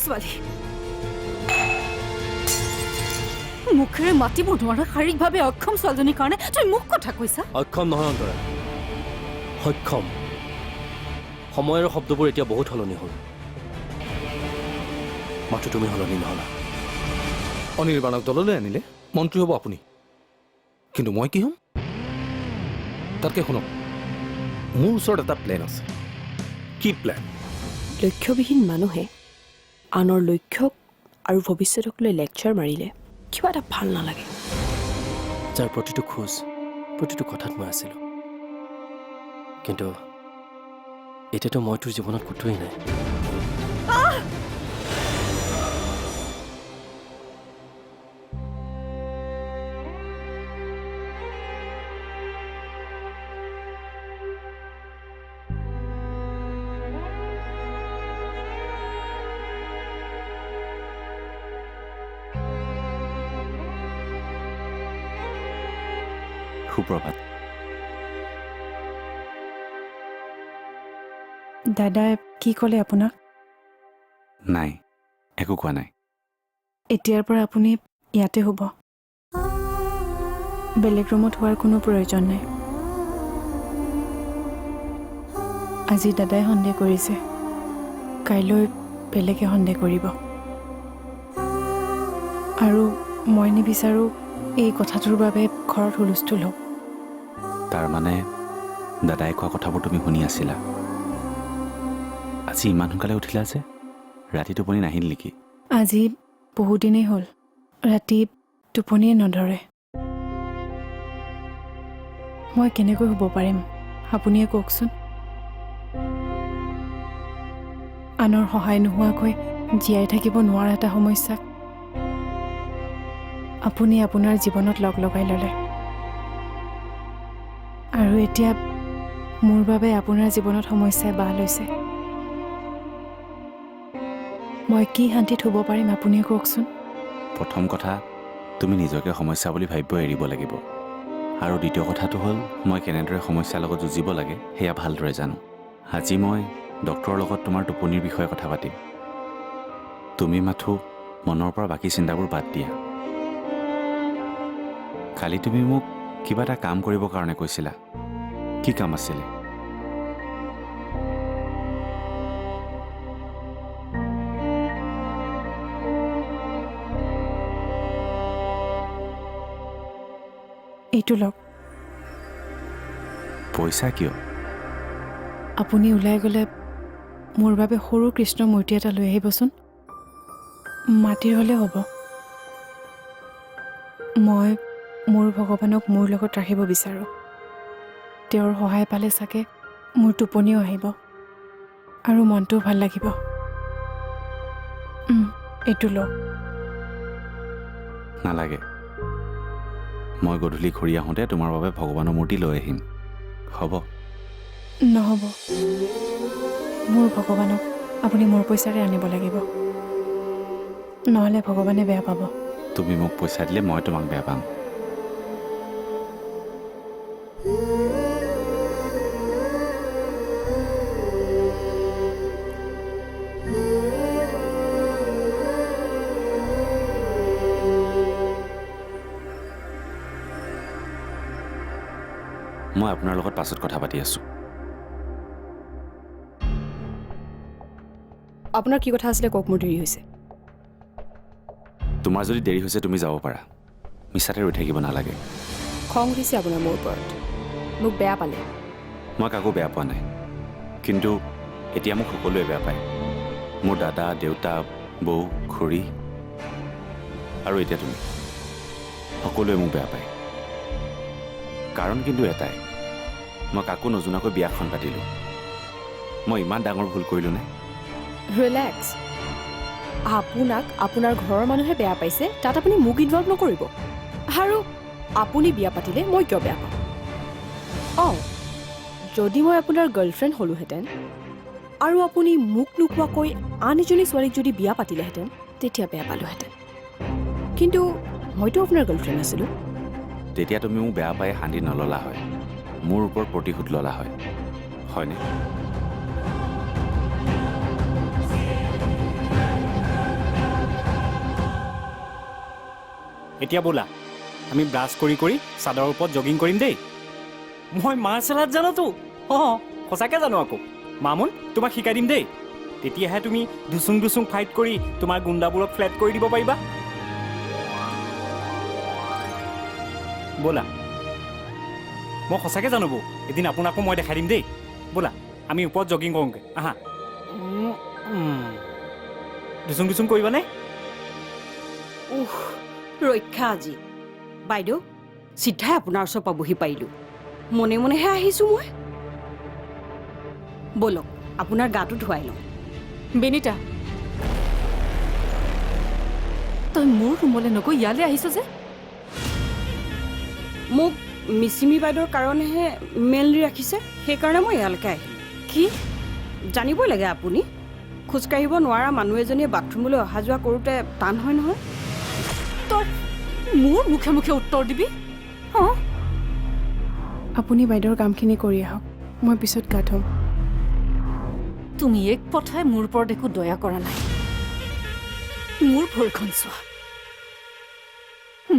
ছোৱালী মুখেৰে মাতিব নোৱাৰা শাৰীৰিকভাৱে অক্ষম ছোৱালীজনীৰ কাৰণে তুমি মোক কথা কৈছা অক্ষম নহয় অন্তৰা সক্ষম সময়ৰ শব্দবোৰ এতিয়া বহুত সলনি হ'ল মাত্ৰ তুমি সলনি নহলা অনিৰ্বাণক দললৈ আনিলে মন্ত্ৰী হ'ব আপুনি কিন্তু মই কি হ'ম তাতকে শুনক মোৰ ওচৰত এটা প্লেন আছে কি প্লেন লক্ষ্যবিহীন মানুহে আনৰ লক্ষ্যক আৰু ভৱিষ্যতক লৈ লেকচাৰ মাৰিলে কিবা এটা ভাল নালাগে যাৰ প্ৰতিটো খোজ প্ৰতিটো কথাত মই আছিলোঁ কিন্তু এতিয়াতো মই তোৰ জীৱনত ক'তোৱেই নাই সুপ্ৰভাত দাদাই কি ক'লে আপোনাক নাই একো কোৱা নাই এতিয়াৰ পৰা আপুনি ইয়াতে হ'ব বেলেগ ৰুমত হোৱাৰ কোনো প্ৰয়োজন নাই আজি দাদাই সন্দেহ কৰিছে কাইলৈ বেলেগে সন্দেহ কৰিব আৰু মই নিবিচাৰোঁ এই কথাটোৰ বাবে ঘৰত হুলস্থুল হওক তাৰমানে দাদাই কোৱা কথাবোৰ তুমি শুনি আছিলা আজি ইমান সোনকালে উঠিলা যে ৰাতি টোপনি নাহিল নেকি আজি বহুদিনেই হ'ল ৰাতি টোপনিয়ে নধৰে মই কেনেকৈ শুব পাৰিম আপুনিয়ে কওকচোন আনৰ সহায় নোহোৱাকৈ জীয়াই থাকিব নোৱাৰা এটা সমস্যাক আপুনি আপোনাৰ জীৱনত লগ লগাই ল'লে আৰু এতিয়া মোৰ বাবে আপোনাৰ জীৱনত সমস্যাই বাহ লৈছে মই কি শান্তিত শুব পাৰিম আপুনিয়ে কওকচোন প্ৰথম কথা তুমি নিজকে সমস্যা বুলি ভাবিব এৰিব লাগিব আৰু দ্বিতীয় কথাটো হ'ল মই কেনেদৰে সমস্যাৰ লগত যুঁজিব লাগে সেয়া ভালদৰে জানো আজি মই ডক্টৰৰ লগত তোমাৰ টোপনিৰ বিষয়ে কথা পাতিম তুমি মাথো মনৰ পৰা বাকী চিন্তাবোৰ বাদ দিয়া কালি তুমি মোক কিবা এটা কাম কৰিবৰ কাৰণে কৈছিলা কি কাম আছিলে এইটো লওক পইচা কিয় আপুনি ওলাই গ'লে মোৰ বাবে সৰু কৃষ্ণ মূৰ্তি এটা লৈ আহিবচোন মাটিৰ হ'লে হ'ব মই মোৰ ভগৱানক মোৰ লগত ৰাখিব বিচাৰোঁ তেওঁৰ সহায় পালে চাগে মোৰ টোপনিও আহিব আৰু মনটোও ভাল লাগিব এইটো লওক নালাগে মই গধূলি ঘূৰি আহোঁতে তোমাৰ বাবে ভগৱানৰ মূৰ্তি লৈ আহিম হ'ব নহ'ব মোৰ ভগৱানক আপুনি মোৰ পইচাৰে আনিব লাগিব নহ'লে ভগৱানে বেয়া পাব তুমি মোক পইচা দিলে মই তোমাক বেয়া পাম মই আপোনাৰ লগত পাছত কথা পাতি আছোঁ আপোনাৰ কি কথা আছিলে কওক মোৰ দেৰি হৈছে তোমাৰ যদি দেৰি হৈছে তুমি যাব পাৰা মিছাতে ৰৈ থাকিব নালাগে খং উঠিছে আপোনাৰ মোৰ ওপৰত মোক বেয়া পালে মই কাকো বেয়া পোৱা নাই কিন্তু এতিয়া মোক সকলোৱে বেয়া পায় মোৰ দাদা দেউতা বৌ খুৰী আৰু এতিয়া তুমি সকলোৱে মোক বেয়া পায় কাৰণ কিন্তু এটাই মই কাকো নজনাকৈ বিয়াখন পাতিলোঁ মই ইমান ডাঙৰ ভুল কৰিলোঁ নে ৰিলেক্স আপোনাক আপোনাৰ ঘৰৰ মানুহে বেয়া পাইছে তাত আপুনি মোক ইনভলভ নকৰিব আৰু আপুনি বিয়া পাতিলে মই কিয় বেয়া পাম অঁ যদি মই আপোনাৰ গাৰ্লফ্ৰেণ্ড হ'লোহেঁতেন আৰু আপুনি মোক নোকোৱাকৈ আন এজনী ছোৱালীক যদি বিয়া পাতিলেহেঁতেন তেতিয়া বেয়া পালোহেঁতেন কিন্তু মইতো আপোনাৰ গাৰ্লফ্ৰেণ্ড আছিলোঁ তেতিয়া তুমি মোক বেয়া পাই শান্তি নললা হয় মোৰ ওপৰত প্ৰতিশোধ ললা হয় হয়নে এতিয়া ব'লা আমি ব্ৰাছ কৰি কৰি চাদৰৰ ওপৰত জগিং কৰিম দেই মই মাৰ্চেল আৰ্ট জানোতো অঁ সঁচাকৈ জানো আকৌ মামুন তোমাক শিকাই দিম দেই তেতিয়াহে তুমি দুচুং দুচুং ফাইট কৰি তোমাৰ গুণ্ডাবোৰক ফ্লেট কৰি দিব পাৰিবা ব'লা মই সঁচাকৈ জানো বৌ এদিন আপোনাকো মই দেখাই দিম দেই ব'লা আমি ওপৰত জগিং কৰোঁগৈ আহা দুচুং দুচুং কৰিবানে উহ ৰক্ষা আজি বাইদেউ চিধাই আপোনাৰ ওচৰ পাবহি পাৰিলোঁ মনে মনেহে আহিছোঁ মই ব'লক আপোনাৰ গাটো ধুৱাই লওঁ বেনিতা তই মোৰ ৰুমলৈ নগৈ ইয়ালৈ আহিছ যে মোক মিচিমি বাইদেউৰ কাৰণেহে মেলি ৰাখিছে সেইকাৰণে মই ইয়ালৈকে আহিলোঁ কি জানিবই লাগে আপুনি খোজকাঢ়িব নোৱাৰা মানুহ এজনীয়ে বাথৰুমলৈ অহা যোৱা কৰোঁতে টান হয় নহয় তই মোৰ মুখে মুখে উত্তৰ দিবি অঁ আপুনি বাইদেউৰ কামখিনি কৰি আহক মই পিছত গা ধুম তুমি এক পথাই মোৰ ওপৰত একো দয়া কৰা নাই মোৰ ভৰিখন চোৱা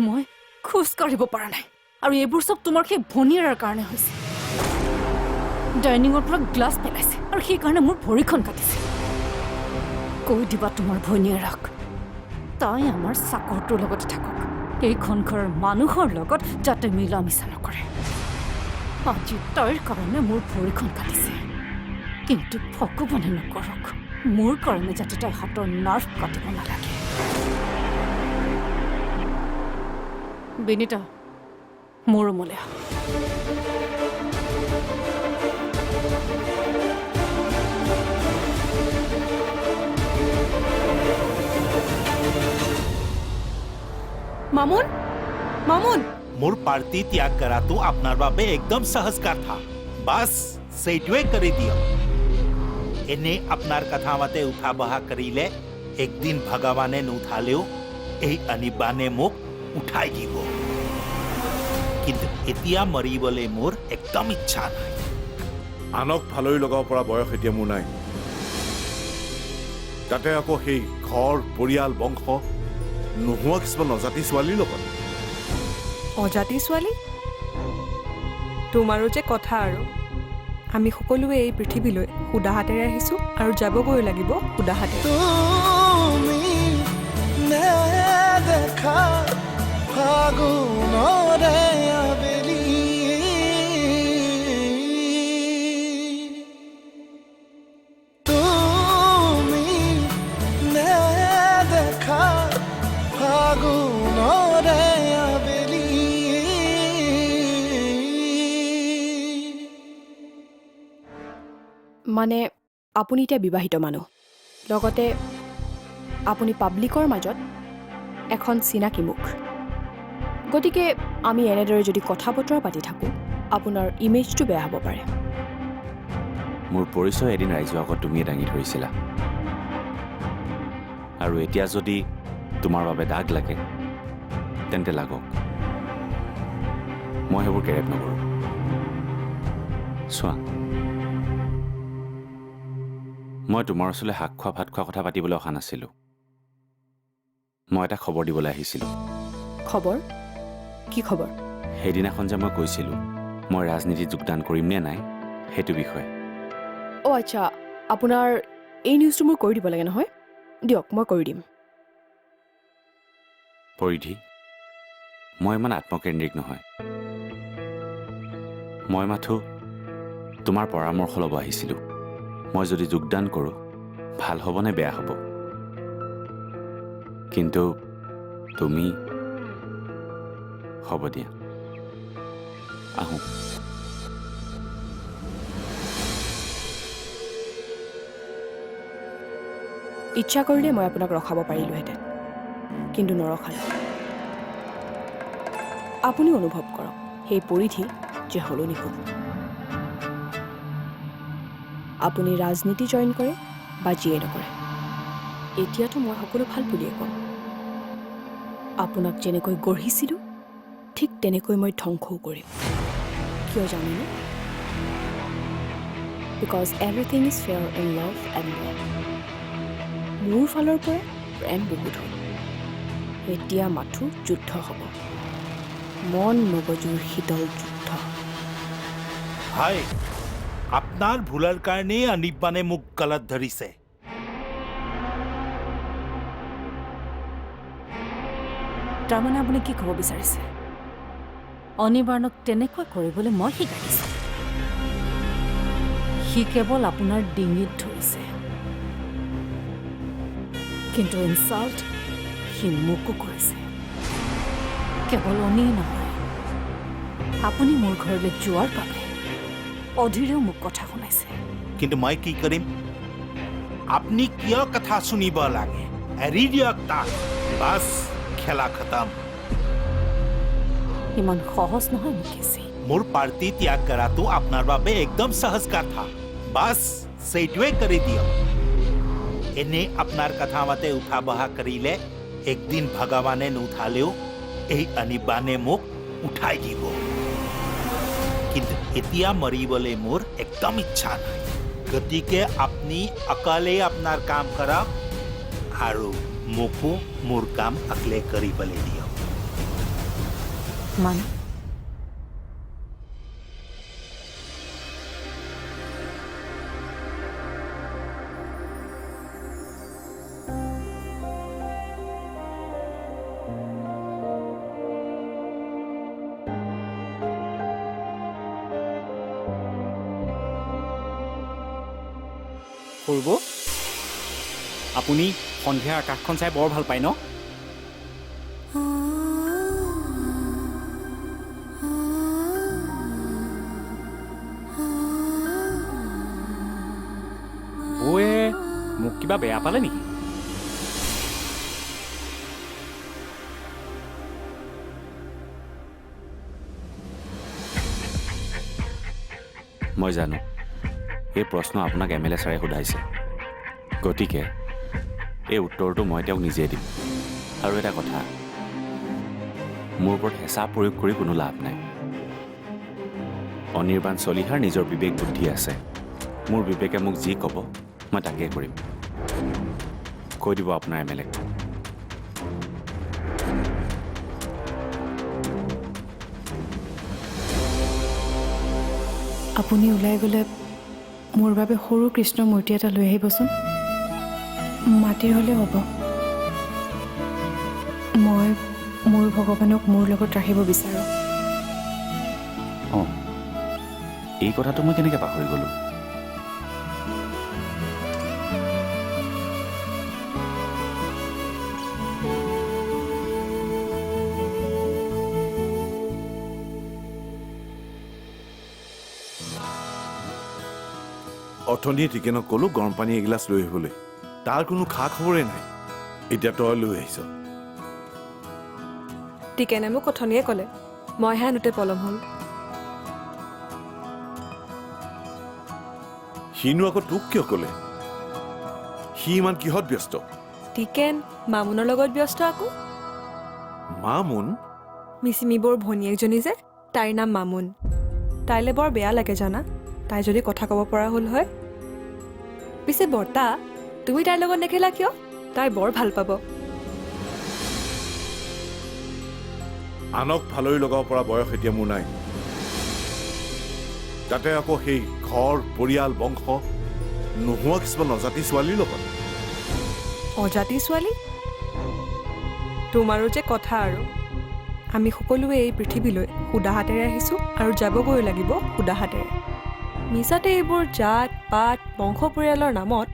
মই খোজ কাঢ়িব পৰা নাই আৰু এইবোৰ চব তোমাৰ সেই ভনীয়াৰ কাৰণে হৈছে ডাইনিঙৰ পৰা গ্লাছ পেলাইছে আৰু সেইকাৰণে মোৰ ভৰিখন কাটিছে কৈ দিবা তোমাৰ ভনীয়াৰক তাই আমাৰ চাকৰটোৰ লগতে থাকক এইখন ঘৰৰ মানুহৰ লগত যাতে মিলা মিছা নকৰে আজি তাইৰ কাৰণে মোৰ ভৰিখন কাটিছে কিন্তু ভগৱানে নকৰক মোৰ কাৰণে যাতে তাই হাতৰ নাৰ্ভ কাটিব নালাগে বেনিতা মোৰ ৰুমলৈ আহ মামুন মামুন মোৰ পাৰ্টি ত্যাগ কৰাটো আপোনাৰ বাবে একদম সহজকাৰ থা বাছ সেইটোৱে কৰি দিয়ক এনে আপোনাৰ কথা মতে উঠা বহা কৰিলে একদিন ভগৱানে নুঠালেও এই অনিবানে মোক উঠাই দিব কিন্তু এতিয়া মৰিবলৈ মোৰ একদম ইচ্ছা নাই আনক ভালৰি লগাব পৰা বয়স এতিয়া মোৰ নাই তাতে আকৌ সেই ঘৰ পৰিয়াল বংশ নোহোৱা কিছুমান অজাতি ছোৱালীৰ লগত অজাতি ছোৱালী তোমাৰো যে কথা আৰু আমি সকলোৱে এই পৃথিৱীলৈ সুদা হাতেৰে আহিছোঁ আৰু যাবগৈ লাগিব সুদা হাতেৰে মানে আপুনি এতিয়া বিবাহিত মানুহ লগতে আপুনি পাব্লিকৰ মাজত এখন চিনাকি মুখ গতিকে আমি এনেদৰে যদি কথা বতৰা পাতি থাকোঁ আপোনাৰ ইমেজটো বেয়া হ'ব পাৰে মোৰ পৰিচয় এদিন ৰাইজৰ আগত তুমিয়ে দাঙি ধৰিছিলা আৰু এতিয়া যদি তোমাৰ বাবে দাগ লাগে তেন্তে লাগক মই সেইবোৰ কেৰেপ নকৰোঁ চোৱা মই তোমাৰ ওচৰলৈ শাক খোৱা ভাত খোৱা কথা পাতিবলৈ অহা নাছিলোঁ মই এটা খবৰ দিবলৈ আহিছিলোঁ খবৰ কি খবৰ সেইদিনাখন যে মই কৈছিলোঁ মই ৰাজনীতিত যোগদান কৰিম নে নাই সেইটো বিষয়ে অ' আচ্ছা আপোনাৰ এই নিউজটো মোৰ কৰি দিব লাগে নহয় দিয়ক মই কৰি দিম পৰিধি মই ইমান আত্মকেন্দ্ৰিক নহয় মই মাথো তোমাৰ পৰামৰ্শ ল'ব আহিছিলোঁ মই যদি যোগদান কৰোঁ ভাল হ'ব নে বেয়া হ'ব কিন্তু তুমি হ'ব দিয়া আহোঁ ইচ্ছা কৰিলে মই আপোনাক ৰখাব পাৰিলোহেঁতেন কিন্তু নৰখালোঁ আপুনি অনুভৱ কৰক সেই পৰিধি যে সলনি হ'ল আপুনি ৰাজনীতি জইন কৰে বা যিয়ে নকৰে এতিয়াতো মই সকলো ভাল বুলিয়ে ক'ম আপোনাক যেনেকৈ গঢ়িছিলোঁ ঠিক তেনেকৈ মই ধ্বংসও কৰিম কিয় জানেনে because everything is fair in love and ল মোৰ ফালৰ পৰা প্ৰেম বহুত হ'ল এতিয়া মাথো যুদ্ধ হ'ব মন মগজুৰ শীতল যুদ্ধ ভাই আপনাৰ ভুলাৰ কাৰণে অনিৰ্বাণে মুখ গলত ধৰিছে তাৰমানে আপুনি কি ক'ব বিচাৰিছে অনিবাৰ্ণক তেনেকুৱা কৰিবলৈ মই শিকাই দিছোঁ সি কেৱল আপোনাৰ ডিঙিত ধৰিছে কিন্তু ইনচাল্ট সি মোকো কৰিছে কেৱল অনি নহয় আপুনি মোৰ ঘৰলৈ যোৱাৰ বাবে অধীৰেও মোক কথা শুনাইছে কিন্তু মই কি কৰিম আপনি কিয় কথা শুনিব লাগে এৰি দিয়ক তাক বাস খেলা খতম ইমান সহজ নহয় মুকেশী মোৰ পাৰ্টি ত্যাগ কৰাটো আপোনাৰ বাবে একদম সহজ কথা বাস সেইটোৱে কৰি দিয়ক এনে আপোনাৰ কথা মতে উঠা বহা কৰিলে একদিন ভগৱানে নুঠালেও এই অনিৰ্বাণে মোক উঠাই দিব কিন্তু এতিয়া মৰিবলৈ মোৰ একদম ইচ্ছা নাই গতিকে আপুনি অকলে আপোনাৰ কাম কৰক আৰু মোকো মোৰ কাম অকলে কৰিবলৈ দিয়ক মানে কৰিব আপুনি সন্ধিয়া আকাশখন চাই বৰ ভাল পায় ন বৌয়ে মোক কিবা বেয়া পালে নেকি মই জানো এই প্ৰশ্ন আপোনাক MLA ছাৰে সোধাইছে গতিকে এই উত্তৰটো মই তেওঁক নিজে দিম আৰু এটা কথা মোৰ ওপৰত হেঁচা প্ৰয়োগ কৰি কোনো লাভ নাই অনিৰ্বাণ চলিহাৰ নিজৰ বিবেক বুদ্ধি আছে মোৰ বিবেকে মোক যি ক'ব মই তাকে কৰিম কৈ দিব আপোনাৰ MLA আপুনি ওলাই গ'লে মোৰ বাবে সৰু কৃষ্ণ মূৰ্তি এটা লৈ আহিবচোন মাটিৰ হ'লে হ'ব মই মোৰ ভগৱানক মোৰ লগত ৰাখিব বিচাৰোঁ অঁ এই কথাটো মই কেনেকৈ পাহৰি গ'লোঁ অথনিয়ে টিকেনক ক'লো গৰম পানী এগিলাচ লৈ আহিবলৈ তাৰ কোনো খা খবৰেই নাই এতিয়া তই লৈ আহিছ টিকেনে মোক কথনিয়ে ক'লে মইহে আনোতে পলম হ'ল সিনো আকৌ তোক কিয় ক'লে সি ইমান কিহত ব্যস্ত টিকেন মামুনৰ লগত ব্যস্ত আকৌ মামুন মিচিমিবৰ ভনীয়েকজনী যে তাইৰ নাম মামুন তাইলৈ বৰ বেয়া লাগে জানা তাই যদি কথা ক'ব পৰা হ'ল হয় পিছে বৰ্তা তুমি তাইৰ লগত নেখেলা কিয় তাই বৰ ভাল পাব আনক ভালৰি লগাব পৰা বয়স এতিয়া মোৰ নাই তাতে আকৌ সেই ঘৰ পৰিয়াল বংশ নোহোৱা কিছুমান অজাতি ছোৱালীৰ লগত অজাতি ছোৱালী তোমাৰো যে কথা আৰু আমি সকলোৱে এই পৃথিৱীলৈ সুদা হাতেৰে আহিছোঁ আৰু যাবগৈ লাগিব সুদা হাতেৰে মিছাতে এইবোৰ জাত পাত বংশ পৰিয়ালৰ নামত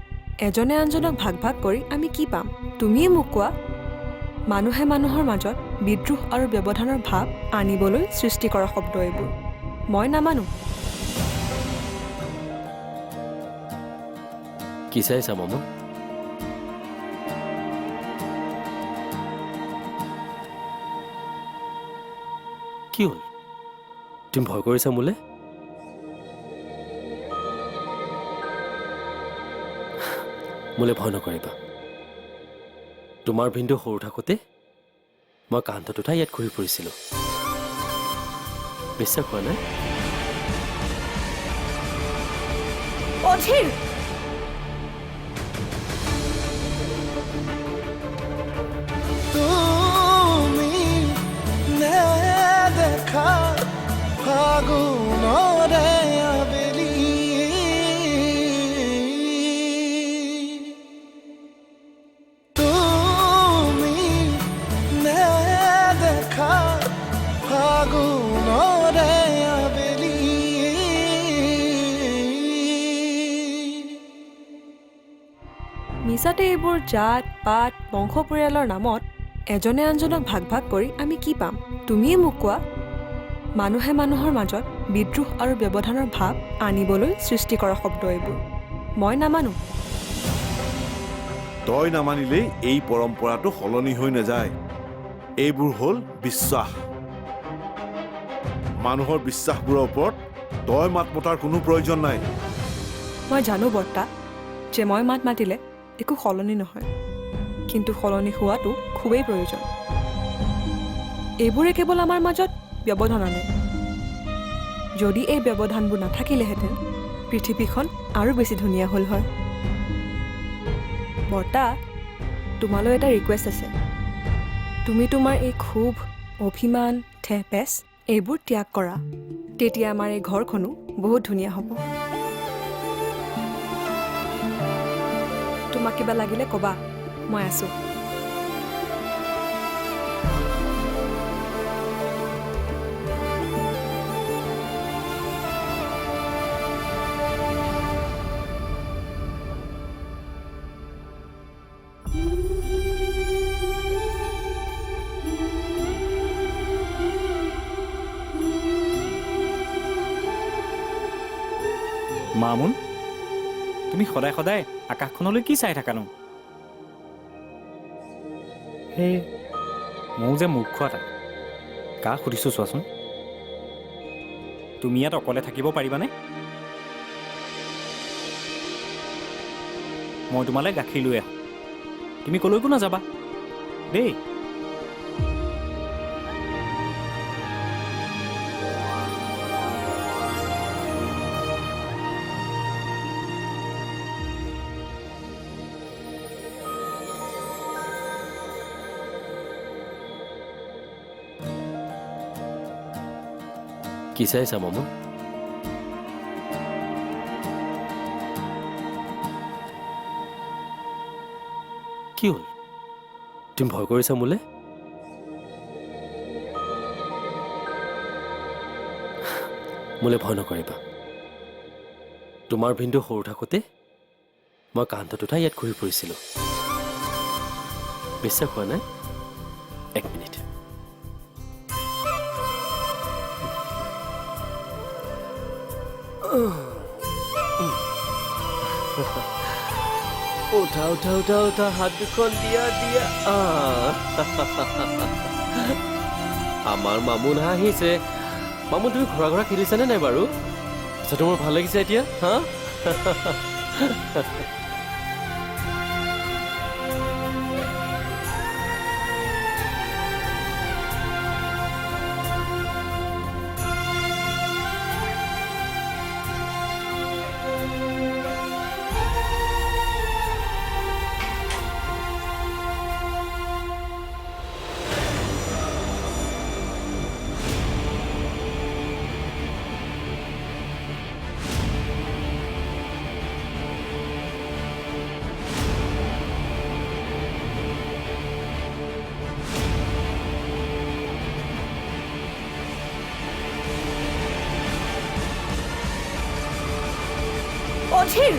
এজনে আনজনক ভাগ ভাগ কৰি আমি কি পাম তুমিয়ে মোক কোৱা মানুহে মানুহৰ মাজত বিদ্ৰোহ আৰু ব্যৱধানৰ ভাৱ আনিবলৈ সৃষ্টি কৰা শব্দ এইবোৰ মই নামানো কি চাইছা মামুন কি হ'ল তুমি ভয় কৰিছা মোলে মোলে ভয় নকৰিবা তোমাৰ ভিনদেউ সৰু থাকোঁতে মই কান্ধত উঠাই ইয়াত ঘূৰি ফুৰিছিলোঁ বিশ্বাস হোৱা নাই অধীৰ মিছাতে এইবোৰ জাত পাত বংশ পৰিয়ালৰ নামত এজনে আনজনক ভাগ ভাগ কৰি আমি কি পাম তুমিয়ে মোক কোৱা মানুহে মানুহৰ মাজত বিদ্ৰোহ আৰু ব্যৱধানৰ ভাৱ আনিবলৈ সৃষ্টি কৰা শব্দ এইবোৰ মই নামানো তই নামানিলেই এই পৰম্পৰাটো সলনি হৈ নাযায় এইবোৰ হ'ল বিশ্বাস মানুহৰ বিশ্বাসবোৰৰ ওপৰত তই মাত মতাৰ কোনো প্ৰয়োজন নাই মই জানো বৰ্তা যে মই মাত মাতিলে একো সলনি নহয় কিন্তু সলনি হোৱাটো খুবেই প্ৰয়োজন এইবোৰে কেৱল আমাৰ মাজত ব্যৱধান আনে যদি এই ব্যৱধানবোৰ নাথাকিলেহেঁতেন পৃথিৱীখন আৰু বেছি ধুনীয়া হ'ল হয় বৰ্তা তোমালৈ এটা ৰিকুৱেষ্ট আছে তুমি তোমাৰ এই ক্ষোভ অভিমান ঠেপেচ এইবোৰ ত্যাগ কৰা তেতিয়া আমাৰ এই ঘৰখনো বহুত ধুনীয়া হ'ব তোমাক কিবা লাগিলে ক'বা মই আছোঁ মামুন তুমি সদায় সদায় আকাশখনলৈ কি চাই থাকানো সেই ময়ো যে মূৰ্খ এটা কাক সুধিছোঁ চোৱাচোন তুমি ইয়াত অকলে থাকিব পাৰিবানে মই তোমালৈ গাখীৰ লৈ আহোঁ তুমি ক'লৈকো নাযাবা দেই কি চাইছা মামুন কি হ'ল তুমি ভয় কৰিছা মোলে মোলে ভয় নকৰিবা তোমাৰ ভিনদেউ সৰু থাকোঁতে মই কান্ধত উঠাই ইয়াত ঘূৰি ফুৰিছিলোঁ বিশ্বাস হোৱা নাই এক মিনিট উঠা উঠা উঠা উঠা হাত দুখন দিয়া দিয়া আমাৰ মামুন হাঁহিছে মামুন তুমি ঘৰা ঘৰা খেলিছানে নাই বাৰু আচ্ছা তোমাৰ ভাল লাগিছে এতিয়া হা অধীৰ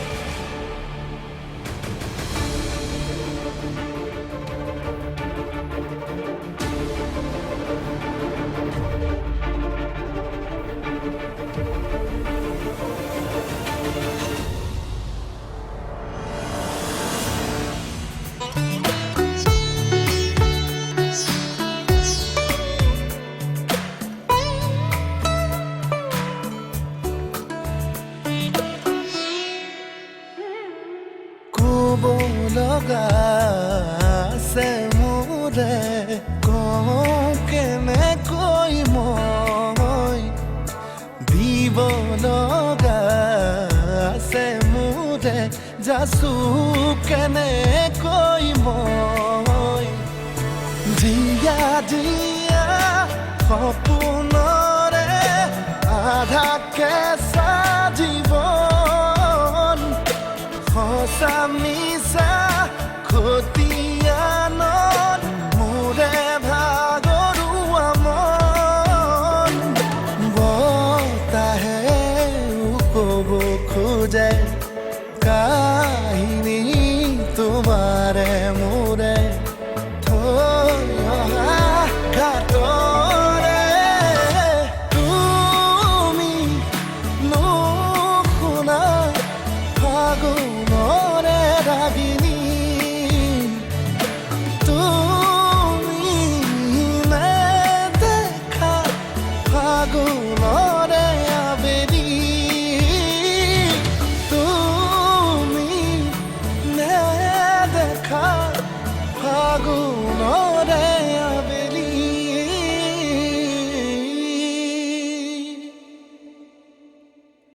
আছে মোৰে কওঁ কেনেকৈ মই দিব লগা আছে মোৰে যাচো কেনেকৈ মই জীয়া জীয়া সপোনৰে আধা কেঁচা জীৱন সঁচা মিছা খতিয়ানত মোৰে ভাগৰুৱা মন বতাহে ক'ব খোজে কাহিনী তোমাৰে